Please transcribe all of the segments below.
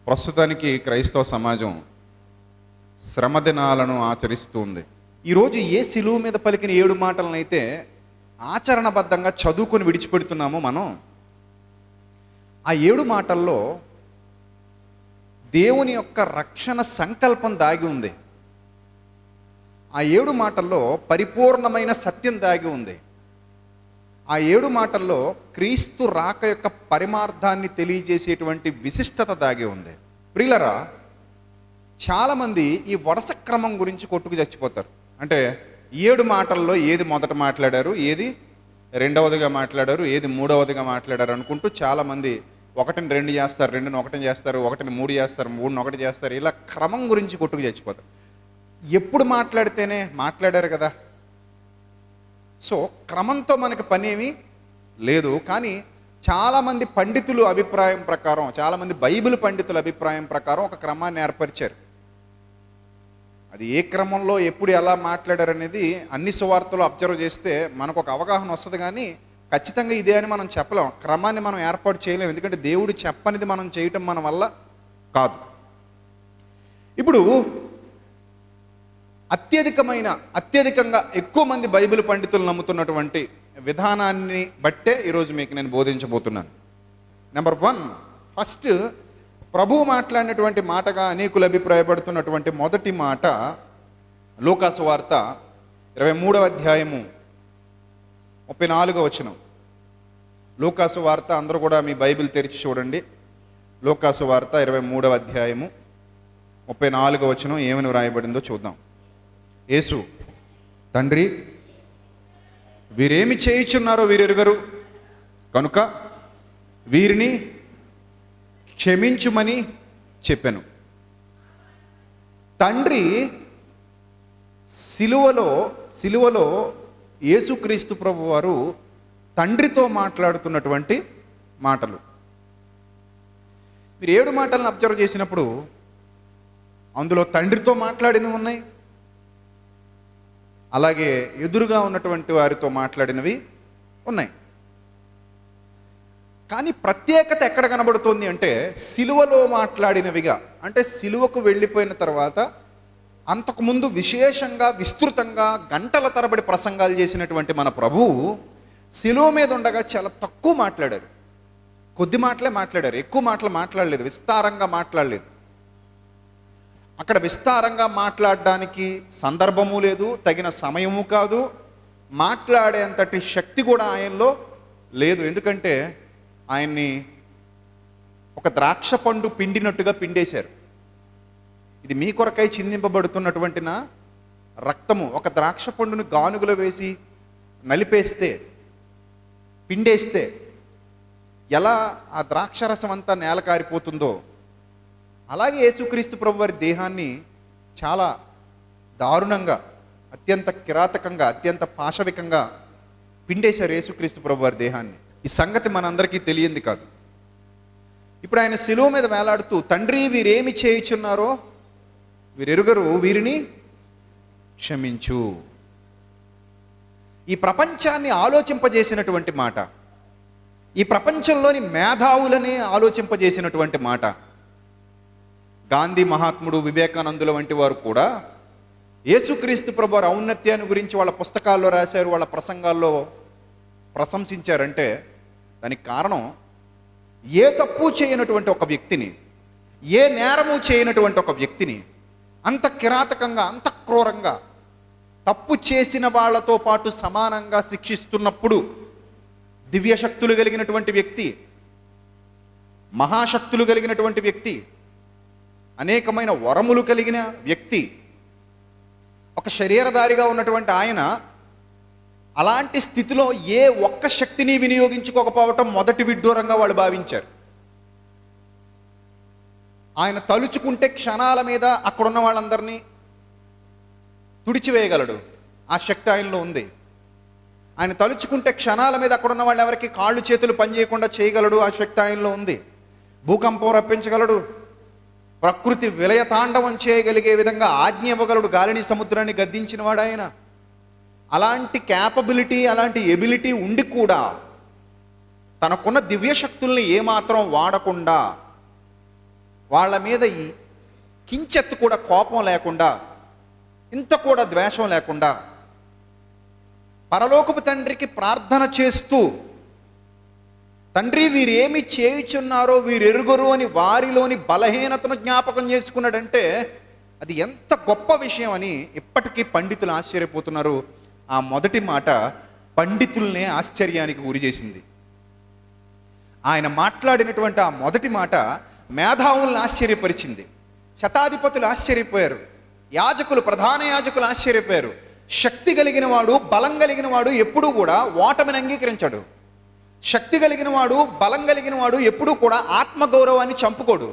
ప్రస్తుతానికి క్రైస్తవ సమాజం శ్రమ దినాలను ఆచరిస్తూ ఉంది. ఈరోజు ఏ సిలువ మీద పలికిన 7 మాటలను అయితే ఆచరణబద్ధంగా చదువుకొని విడిచిపెడుతున్నామో మనం, ఆ 7 మాటల్లో దేవుని యొక్క రక్షణ సంకల్పం దాగి ఉంది. ఆ 7 మాటల్లో పరిపూర్ణమైన సత్యం దాగి ఉంది. ఆ 7 మాటల్లో క్రీస్తు రాక యొక్క పరిమార్థాన్ని తెలియజేసేటువంటి విశిష్టత దాగి ఉంది. ప్రియులరా, చాలామంది ఈ వరుస క్రమం గురించి కొట్టుకు చచ్చిపోతారు. అంటే 7 మాటల్లో ఏది మొదట మాట్లాడారు, ఏది రెండవదిగా మాట్లాడారు, ఏది మూడవదిగా మాట్లాడారు అనుకుంటూ చాలామంది 1ని 2 చేస్తారు, 2ని 1 చేస్తారు, 1ని 3 చేస్తారు, 3ని 1 చేస్తారు. ఇలా క్రమం గురించి కొట్టుకు చచ్చిపోతారు. ఎప్పుడు మాట్లాడితేనే మాట్లాడారు కదా. సో క్రమంతో మనకి పని ఏమీ లేదు. కానీ చాలామంది పండితుల అభిప్రాయం ప్రకారం, చాలామంది బైబిల్ పండితుల అభిప్రాయం ప్రకారం ఒక క్రమాన్ని ఏర్పరిచారు. అది ఏ క్రమంలో ఎప్పుడు ఎలా మాట్లాడారు అనేది అన్ని సువార్తలు అబ్జర్వ్ చేస్తే మనకు ఒక అవగాహన వస్తుంది. కానీ ఖచ్చితంగా ఇదే అని మనం చెప్పలేం. క్రమాన్ని మనం ఏర్పాటు చేయలేం. ఎందుకంటే దేవుడు చెప్పనిది మనం చేయటం మన వల్ల కాదు. ఇప్పుడు అత్యధికంగా ఎక్కువ మంది బైబిల్ పండితులు నమ్ముతున్నటువంటి విధానాన్ని బట్టే ఈరోజు మీకు నేను బోధించబోతున్నాను. నెంబర్ 1, ఫస్ట్ ప్రభువు మాట్లాడినటువంటి మాటగా అనేకులు అభిప్రాయపడుతున్నటువంటి మొదటి మాట లూకాసు వార్త 23వ అధ్యాయము 34వ వచనం. లూకాసు వార్త అందరూ కూడా మీ బైబిల్ తెరిచి చూడండి. లూకాసు వార్త 23వ అధ్యాయము 34వ వచనం ఏమని వ్రాయబడిందో చూద్దాం. యేసు, తండ్రి, వీరేమి చేయుచున్నారో వీరెరుగరు కనుక వీరిని క్షమించుమని చెప్పాను. తండ్రి సిలువలో యేసుక్రీస్తు ప్రభు వారు తండ్రితో మాట్లాడుతున్నటువంటి మాటలు. మీరు 7 మాటలను అబ్జర్వ్ చేసినప్పుడు అందులో తండ్రితో మాట్లాడినవి ఉన్నాయి, అలాగే ఎదురుగా ఉన్నటువంటి వారితో మాట్లాడినవి ఉన్నాయి. కానీ ప్రత్యేకత ఎక్కడ కనబడుతోంది అంటే సిలువలో మాట్లాడినవిగా. అంటే సిలువకు వెళ్ళిపోయిన తర్వాత అంతకుముందు విశేషంగా విస్తృతంగా గంటల తరబడి ప్రసంగాలు చేసినటువంటి మన ప్రభువు సిలువ మీద ఉండగా చాలా తక్కువ మాట్లాడారు. కొద్ది మాటలే మాట్లాడారు, ఎక్కువ మాటలు మాట్లాడలేదు, విస్తారంగా మాట్లాడలేదు. అక్కడ విస్తారంగా మాట్లాడడానికి సందర్భము లేదు, తగిన సమయము కాదు, మాట్లాడేంతటి శక్తి కూడా ఆయనలో లేదు. ఎందుకంటే ఆయన్ని ఒక ద్రాక్ష పండు పిండినట్టుగా పిండేశారు. ఇది మీ కొరకై చిందింపబడుతున్నటువంటి నా రక్తము. ఒక ద్రాక్ష పండును గానుగులో వేసి నలిపేస్తే, పిండేస్తే ఎలా ఆ ద్రాక్షరసం అంతా నేల కారిపోతుందో, అలాగే యేసుక్రీస్తు ప్రభు వారి దేహాన్ని చాలా దారుణంగా, అత్యంత కిరాతకంగా, అత్యంత పాశవికంగా పిండేశారు యేసుక్రీస్తు ప్రభు వారి దేహాన్ని. ఈ సంగతి మనందరికీ తెలియంది కాదు. ఇప్పుడు ఆయన శిలువ మీద వేలాడుతూ, తండ్రి, వీరేమి చేయుచున్నారో వీరెరుగరు, వీరిని క్షమించు. ఈ ప్రపంచాన్ని ఆలోచింపజేసినటువంటి మాట, ఈ ప్రపంచంలోని మేధావులని ఆలోచింపజేసినటువంటి మాట. గాంధీ మహాత్ముడు, వివేకానందుల వంటి వారు కూడా యేసుక్రీస్తు ప్రభు ఔన్నత్యాన్ని గురించి వాళ్ళ పుస్తకాల్లో రాశారు, వాళ్ళ ప్రసంగాల్లో ప్రశంసించారంటే దానికి కారణం ఏ తప్పు చేయనటువంటి ఒక వ్యక్తిని, ఏ నేరము చేయనటువంటి ఒక వ్యక్తిని అంత కిరాతకంగా, అంత క్రూరంగా తప్పు చేసిన వాళ్ళతో పాటు సమానంగా శిక్షిస్తున్నప్పుడు, దివ్యశక్తులు కలిగినటువంటి వ్యక్తి, మహాశక్తులు కలిగినటువంటి వ్యక్తి, అనేకమైన వరములు కలిగిన వ్యక్తి, ఒక శరీరధారిగా ఉన్నటువంటి ఆయన అలాంటి స్థితిలో ఏ ఒక్క శక్తిని వినియోగించుకోకపోవటం మొదటి విడ్డూరంగా వాళ్ళు భావించారు. ఆయన తలుచుకుంటే క్షణాల మీద అక్కడున్న వాళ్ళందరినీ తుడిచివేయగలడు, ఆ శక్తి ఆయనలో ఉంది. ఆయన తలుచుకుంటే క్షణాల మీద అక్కడున్న వాళ్ళు ఎవరికి కాళ్ళు చేతులు పనిచేయకుండా చేయగలడు, ఆ శక్తి ఆయనలో ఉంది. భూకంపం రప్పించగలడు, ప్రకృతి విలయ తాండవం చేయగలిగే విధంగా ఆజ్ఞ ఇవ్వగలడు, గాలిని సముద్రాన్ని గద్దించిన వాడు ఆయన. అలాంటి క్యాపబిలిటీ, అలాంటి ఎబిలిటీ ఉండి కూడా తనకున్న దివ్యశక్తుల్ని ఏమాత్రం వాడకుండా వాళ్ళ మీద ఈ కించెత్తు కూడా కోపం లేకుండా, ఇంత కూడా ద్వేషం లేకుండా పరలోకపు తండ్రికి ప్రార్థన చేస్తూ, తండ్రి వీరేమి చేయుచున్నారో వీరెరుగరు అని వారిలోని బలహీనతను జ్ఞాపకం చేసుకున్నాడంటే అది ఎంత గొప్ప విషయం అని ఇప్పటికీ పండితులు ఆశ్చర్యపోతున్నారు. ఆ మొదటి మాట పండితుల్నే ఆశ్చర్యానికి గురి చేసింది. ఆయన మాట్లాడినటువంటి ఆ మొదటి మాట మేధావులను ఆశ్చర్యపరిచింది. శతాధిపతులు ఆశ్చర్యపోయారు, యాజకులు, ప్రధాన యాజకులు ఆశ్చర్యపోయారు. శక్తి కలిగిన వాడు, బలం కలిగిన వాడు ఎప్పుడూ కూడా ఓటమిని అంగీకరించాడు. శక్తి కలిగిన వాడు, బలం కలిగిన వాడు ఎప్పుడూ కూడా ఆత్మగౌరవాన్ని చంపుకోడు.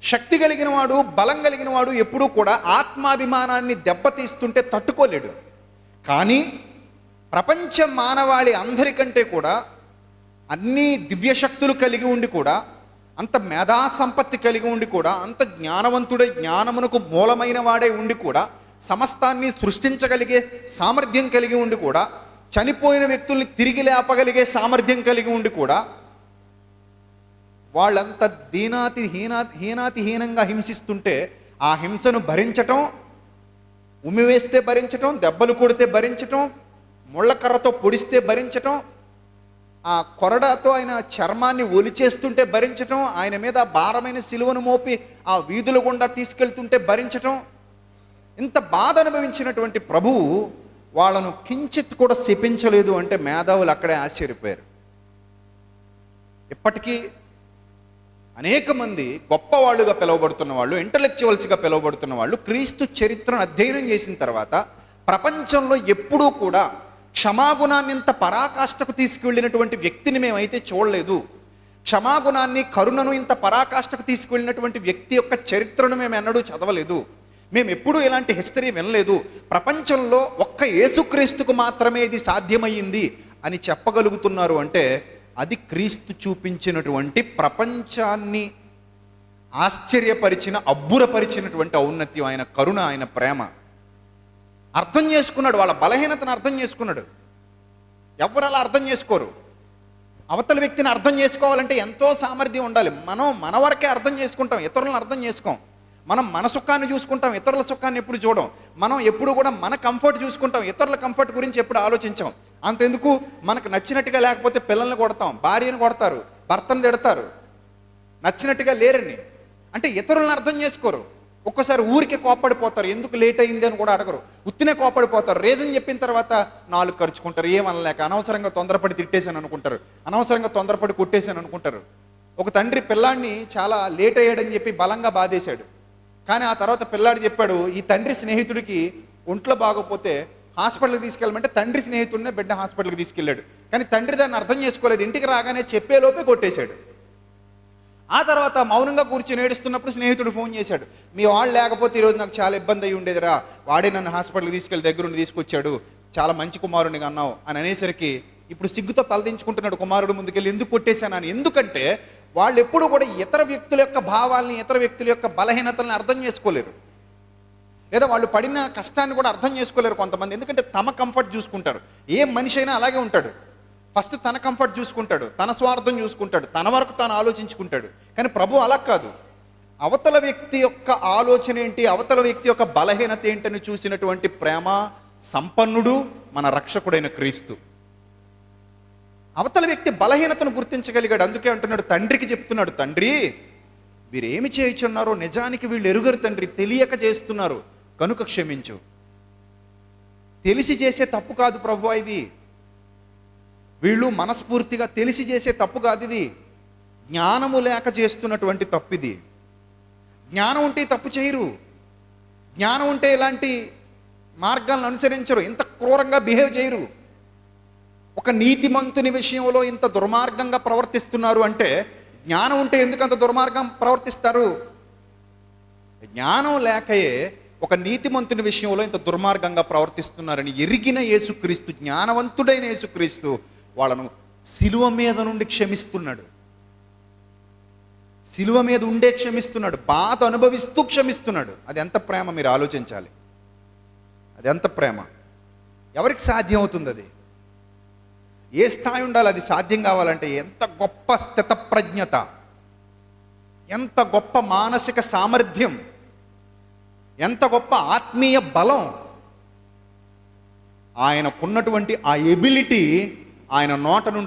శక్తి కలిగిన వాడు, బలం కలిగిన వాడు ఎప్పుడూ కూడా ఆత్మాభిమానాన్ని దెబ్బతీస్తుంటే తట్టుకోలేడు. కానీ ప్రపంచ మానవాళి అందరికంటే కూడా అన్ని దివ్యశక్తులు కలిగి ఉండి కూడా, అంత మేధా సంపత్తి కలిగి ఉండి కూడా, అంత జ్ఞానవంతుడై జ్ఞానమునకు మూలమైన వాడే ఉండి కూడా, సమస్తాన్ని సృష్టించగలిగే సామర్థ్యం కలిగి ఉండి కూడా, చనిపోయిన వ్యక్తుల్ని తిరిగి లేపగలిగే సామర్థ్యం కలిగి ఉండి కూడా వాళ్ళంత హీనాతిహీనంగా హింసిస్తుంటే ఆ హింసను భరించటం, ఉమ్మివేస్తే భరించటం, దెబ్బలు కొడితే భరించటం, ముళ్ళకర్రతో పొడిస్తే భరించటం, ఆ కొరడాతో ఆయన చర్మాన్ని ఒలిచేస్తుంటే భరించటం, ఆయన మీద భారమైన సిలువను మోపి ఆ వీధుల గుండా తీసుకెళ్తుంటే భరించటం, ఇంత బాధ అనుభవించినటువంటి ప్రభువు వాళ్ళను కించిత్ కూడా శపించలేదు అంటే మేధావులు అక్కడే ఆశ్చర్యపోయారు. ఇప్పటికీ అనేక మంది గొప్పవాళ్ళుగా పిలువబడుతున్న వాళ్ళు, ఇంటలెక్చువల్స్గా పిలువబడుతున్న వాళ్ళు క్రీస్తు చరిత్రను అధ్యయనం చేసిన తర్వాత ప్రపంచంలో ఎప్పుడూ కూడా క్షమాగుణాన్ని ఇంత పరాకాష్ఠకు తీసుకువెళ్ళినటువంటి వ్యక్తిని మేమైతే చూడలేదు, క్షమాగుణాన్ని, కరుణను ఇంత పరాకాష్ఠకు తీసుకువెళ్ళినటువంటి వ్యక్తి యొక్క చరిత్రను మేము ఎన్నడూ చదవలేదు, మేము ఎప్పుడూ ఇలాంటి హిస్టరీ వినలేదు, ప్రపంచంలో ఒక్క యేసుక్రీస్తుకు మాత్రమే ఇది సాధ్యమయ్యింది అని చెప్పగలుగుతున్నారు అంటే అది క్రీస్తు చూపించినటువంటి ప్రపంచాన్ని ఆశ్చర్యపరిచిన, అబ్బురపరిచినటువంటి ఔన్నత్యం, ఆయన కరుణ, ఆయన ప్రేమ. అర్థం చేసుకున్నాడు, వాళ్ళ బలహీనతను అర్థం చేసుకున్నాడు. ఎవరు అలా అర్థం చేసుకోరు. అవతల వ్యక్తిని అర్థం చేసుకోవాలంటే ఎంతో సామర్థ్యం ఉండాలి. మనం మన వరకే అర్థం చేసుకుంటాం, ఇతరులను అర్థం చేసుకోం. మనం మన సుఖాన్ని చూసుకుంటాం, ఇతరుల సుఖాన్ని ఎప్పుడు చూడం. మనం ఎప్పుడు కూడా మన కంఫర్ట్ చూసుకుంటాం, ఇతరుల కంఫర్ట్ గురించి ఎప్పుడు ఆలోచించాం. అంతెందుకు, మనకు నచ్చినట్టుగా లేకపోతే పిల్లల్ని కొడతాం, భార్యను కొడతారు, భర్తను తిడతారు, నచ్చినట్టుగా లేరని. అంటే ఇతరులను అర్థం చేసుకోరు. ఒక్కసారి ఊరికే కోప్పడిపోతారు, ఎందుకు లేట్ అయింది అని కూడా అడగరు, ఉత్తినే కోప్పడిపోతారు. రీజన్ చెప్పిన తర్వాత నాలుగు ఖర్చుకుంటారు, ఏమనలేక. అనవసరంగా తొందరపడి తిట్టేశాను అనుకుంటారు, అనవసరంగా తొందరపడి కొట్టేశాను అనుకుంటారు. ఒక తండ్రి పిల్లాడిని చాలా లేట్ అయ్యాడని చెప్పి బలంగా బాధేశాడు. కానీ ఆ తర్వాత పిల్లాడు చెప్పాడు, ఈ తండ్రి స్నేహితుడికి ఒంట్లో బాగోపోతే హాస్పిటల్కి తీసుకెళ్ళమంటే తండ్రి స్నేహితుడినే బిడ్డ హాస్పిటల్కి తీసుకెళ్ళాడు. కానీ తండ్రి దాన్ని అర్థం చేసుకోలేదు, ఇంటికి రాగానే చెప్పేలోపే కొట్టేశాడు. ఆ తర్వాత మౌనంగా కూర్చొని ఏడుస్తున్నప్పుడు స్నేహితుడు ఫోన్ చేశాడు, మీ వాళ్ళు లేకపోతే ఈరోజు నాకు చాలా ఇబ్బంది అయ్యి ఉండేదిరా, వాడే నన్ను హాస్పిటల్కి తీసుకెళ్ళి దగ్గరుండి తీసుకొచ్చాడు, చాలా మంచి కుమారుడిగా అన్నావు అని అనేసరికి ఇప్పుడు సిగ్గుతో తలదించుకుంటున్నాడు కుమారుడు ముందుకెళ్ళి, ఎందుకు కొట్టేశానని. ఎందుకంటే వాళ్ళు ఎప్పుడు కూడా ఇతర వ్యక్తుల యొక్క భావాల్ని, ఇతర వ్యక్తుల యొక్క బలహీనతల్ని అర్థం చేసుకోలేరు, లేదా వాళ్ళు పడిన కష్టాన్ని కూడా అర్థం చేసుకోలేరు కొంతమంది. ఎందుకంటే తమ కంఫర్ట్ చూసుకుంటారు. ఏ మనిషి అయినా అలాగే ఉంటాడు, ఫస్ట్ తన కంఫర్ట్ చూసుకుంటాడు, తన స్వార్థం చూసుకుంటాడు, తన వరకు తాను ఆలోచించుకుంటాడు. కానీ ప్రభు అలా కాదు. అవతల వ్యక్తి యొక్క ఆలోచన ఏంటి, అవతల వ్యక్తి యొక్క బలహీనత ఏంటని చూసినటువంటి ప్రేమ సంపన్నుడు మన రక్షకుడైన క్రీస్తు. అవతల వ్యక్తి బలహీనతను గుర్తించగలిగాడు. అందుకే అంటున్నాడు, తండ్రికి చెప్తున్నాడు, తండ్రి వీరేమి చేయుచున్నారో నిజానికి వీళ్ళు ఎరుగరు తండ్రి, తెలియక చేస్తున్నారు కనుక క్షమించు. తెలిసి చేసే తప్పు కాదు ప్రభు, ఇది వీళ్ళు మనస్ఫూర్తిగా తెలిసి చేసే తప్పు కాదు, ఇది జ్ఞానము లేక చేస్తున్నటువంటి తప్పు. ఇది జ్ఞానం ఉంటే తప్పు చేయరు, జ్ఞానం ఉంటే ఇలాంటి మార్గాలను అనుసరించరు, ఇంత క్రూరంగా బిహేవ్ చేయరు. ఒక నీతిమంతుని విషయంలో ఇంత దుర్మార్గంగా ప్రవర్తిస్తున్నారు అంటే జ్ఞానం ఉంటే ఎందుకు అంత దుర్మార్గం ప్రవర్తిస్తారు? జ్ఞానం లేకయే ఒక నీతిమంతుని విషయంలో ఇంత దుర్మార్గంగా ప్రవర్తిస్తున్నారని ఎరిగిన యేసుక్రీస్తు, జ్ఞానవంతుడైన యేసుక్రీస్తు వాళ్ళను సిలువ మీద నుండి క్షమిస్తున్నాడు. సిలువ మీద ఉండే క్షమిస్తున్నాడు, బాధ అనుభవిస్తూ క్షమిస్తున్నాడు. అది ఎంత ప్రేమ మీరు ఆలోచించాలి. అది ఎంత ప్రేమ, ఎవరికి సాధ్యం అవుతుంది? అది ఏ స్థాయి ఉండాలి అది సాధ్యం కావాలంటే? ఎంత గొప్ప స్థితప్రజ్ఞత, ఎంత గొప్ప మానసిక సామర్థ్యం, ఎంత గొప్ప ఆత్మీయ బలం, ఆయనకున్నటువంటి ఆ ఎబిలిటీ ఆయన నోట నుండి